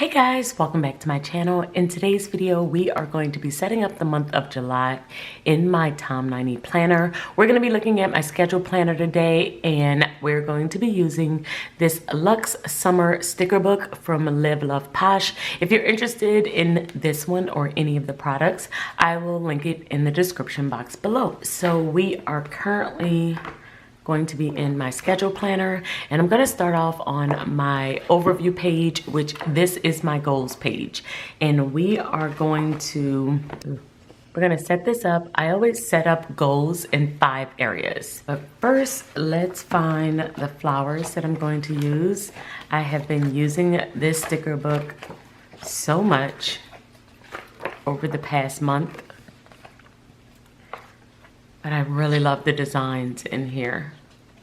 Hey guys, welcome back to my channel. In today's video, we are going to be setting up the month of July in my Tom 90 planner. We're going to be looking at my schedule planner today, and we're going to be using this Luxe Summer sticker book from Live Love Posh. If you're interested in this one or any of the products, I will link it in the description box below. So we are currently going to be in my schedule planner, and I'm going to start off on my overview page, which this is my goals page, and we're going to set this up. I always set up goals in 5 areas, but first let's find the flowers that I'm going to use. I have been using this sticker book so much over the past month, but I really love the designs in here.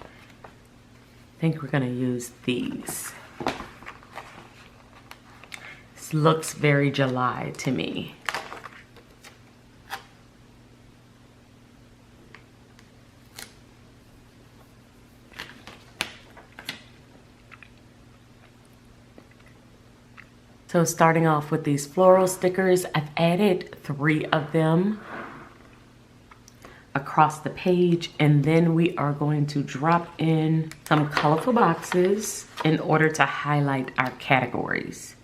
I think we're gonna use these. This looks very July to me. So starting off with these floral stickers, I've added 3 of them across the page, and then we are going to drop in some colorful boxes in order to highlight our categories.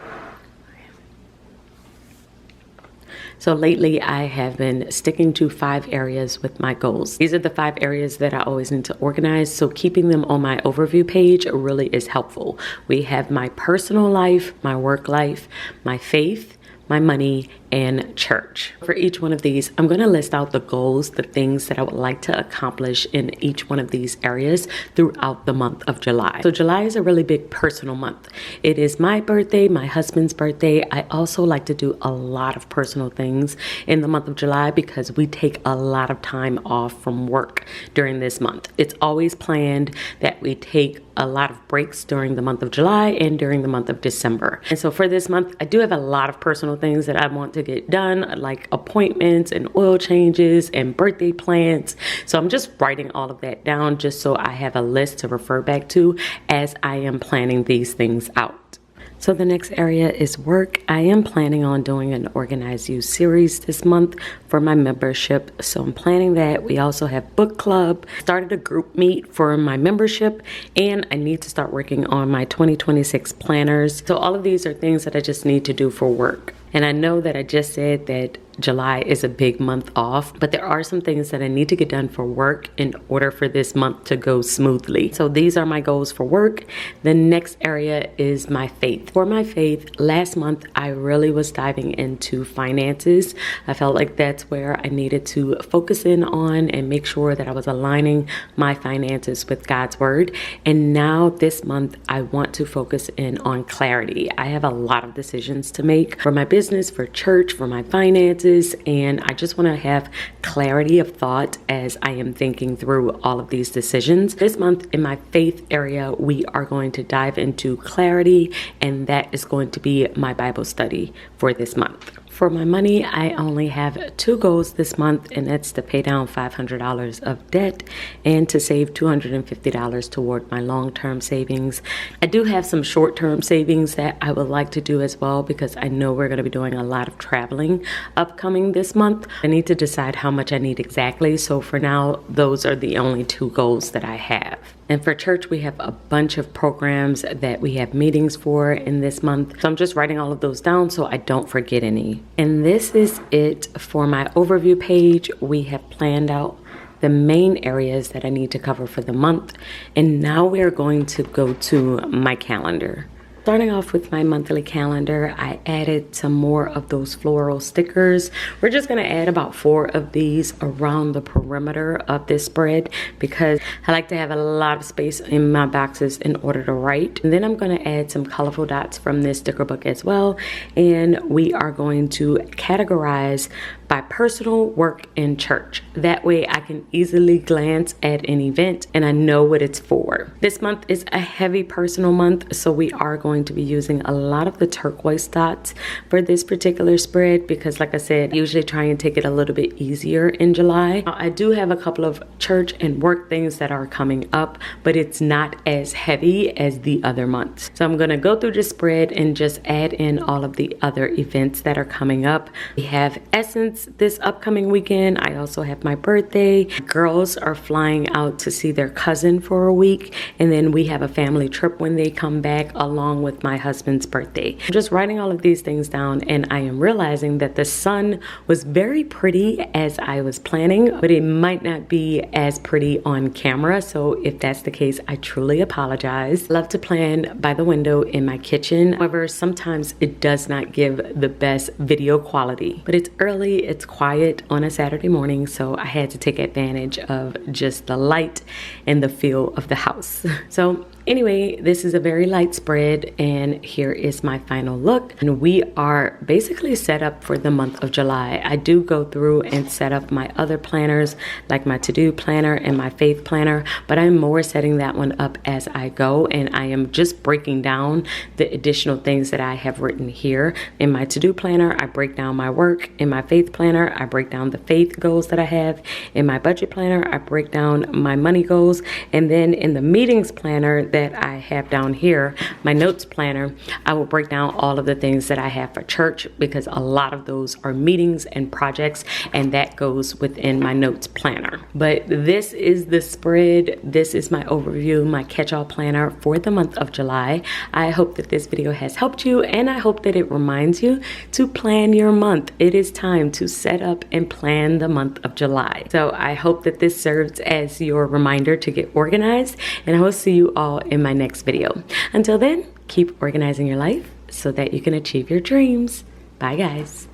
So lately I have been sticking to 5 areas with my goals. These are the 5 areas that I always need to organize, so keeping them on my overview page really is helpful. We have my personal life, my work life, my faith, my money, and church. For each one of these, I'm going to list out the goals, the things that I would like to accomplish in each one of these areas throughout the month of July. So July is a really big personal month. It is my birthday, my husband's birthday. I also like to do a lot of personal things in the month of July because we take a lot of time off from work during this month. It's always planned that we take a lot of breaks during the month of July and during the month of December. And so for this month, I do have a lot of personal things that I want to get done, like appointments and oil changes and birthday plans. So I'm just writing all of that down just so I have a list to refer back to as I am planning these things out. So the next area is work. I am planning on doing an Organize You series this month for my membership. So I'm planning that. We also have book club, started a group meet for my membership, and I need to start working on my 2026 planners. So all of these are things that I just need to do for work. And I know that I just said that July is a big month off, but there are some things that I need to get done for work in order for this month to go smoothly. So these are my goals for work. The next area is my faith. For my faith, last month I really was diving into finances. I felt like that's where I needed to focus in on and make sure that I was aligning my finances with God's word. And now this month I want to focus in on clarity. I have a lot of decisions to make for my business, for church, for my finances, and I just want to have clarity of thought as I am thinking through all of these decisions. This month in my faith area, we are going to dive into clarity, and that is going to be my Bible study for this month. For my money, I only have 2 goals this month, and that's to pay down $500 of debt and to save $250 toward my long-term savings. I do have some short-term savings that I would like to do as well because I know we're going to be doing a lot of traveling upcoming this month. I need to decide how much I need exactly, so for now, those are the only 2 goals that I have. And for church, we have a bunch of programs that we have meetings for in this month. So I'm just writing all of those down so I don't forget any. And this is it for my overview page. We have planned out the main areas that I need to cover for the month. And now we are going to go to my calendar. Starting off with my monthly calendar, I added some more of those floral stickers. We're just going to add about 4 of these around the perimeter of this spread because I like to have a lot of space in my boxes in order to write. And then I'm going to add some colorful dots from this sticker book as well. And we are going to categorize by personal, work, and church. That way I can easily glance at an event and I know what it's for. This month is a heavy personal month, so we are going to be using a lot of the turquoise dots for this particular spread because, like I said, I usually try and take it a little bit easier in July. I do have a couple of church and work things that are coming up, but it's not as heavy as the other months. So I'm gonna go through the spread and just add in all of the other events that are coming up. We have Essence this upcoming weekend. I also have my birthday. Girls are flying out to see their cousin for a week, and then we have a family trip when they come back along with my husband's birthday. I'm just writing all of these things down, and I am realizing that the sun was very pretty as I was planning, but it might not be as pretty on camera. So if that's the case, I truly apologize. I love to plan by the window in my kitchen. However, sometimes it does not give the best video quality, but it's early, it's quiet on a Saturday morning, so I had to take advantage of just the light and the feel of the house. So anyway, this is a very light spread, and here is my final look. And we are basically set up for the month of July. I do go through and set up my other planners, like my to-do planner and my faith planner, but I'm more setting that one up as I go, and I am just breaking down the additional things that I have written here. In my to-do planner, I break down my work. In my faith planner, I break down the faith goals that I have. In my budget planner, I break down my money goals. And then in the meetings planner that I have down here, my notes planner, I will break down all of the things that I have for church because a lot of those are meetings and projects, and that goes within my notes planner. But this is the spread. This is my overview, my catch-all planner for the month of July. I hope that this video has helped you, and I hope that it reminds you to plan your month. It is time to set up and plan the month of July. So I hope that this serves as your reminder to get organized, and I will see you all in my next video. Until then, keep organizing your life so that you can achieve your dreams. Bye, guys.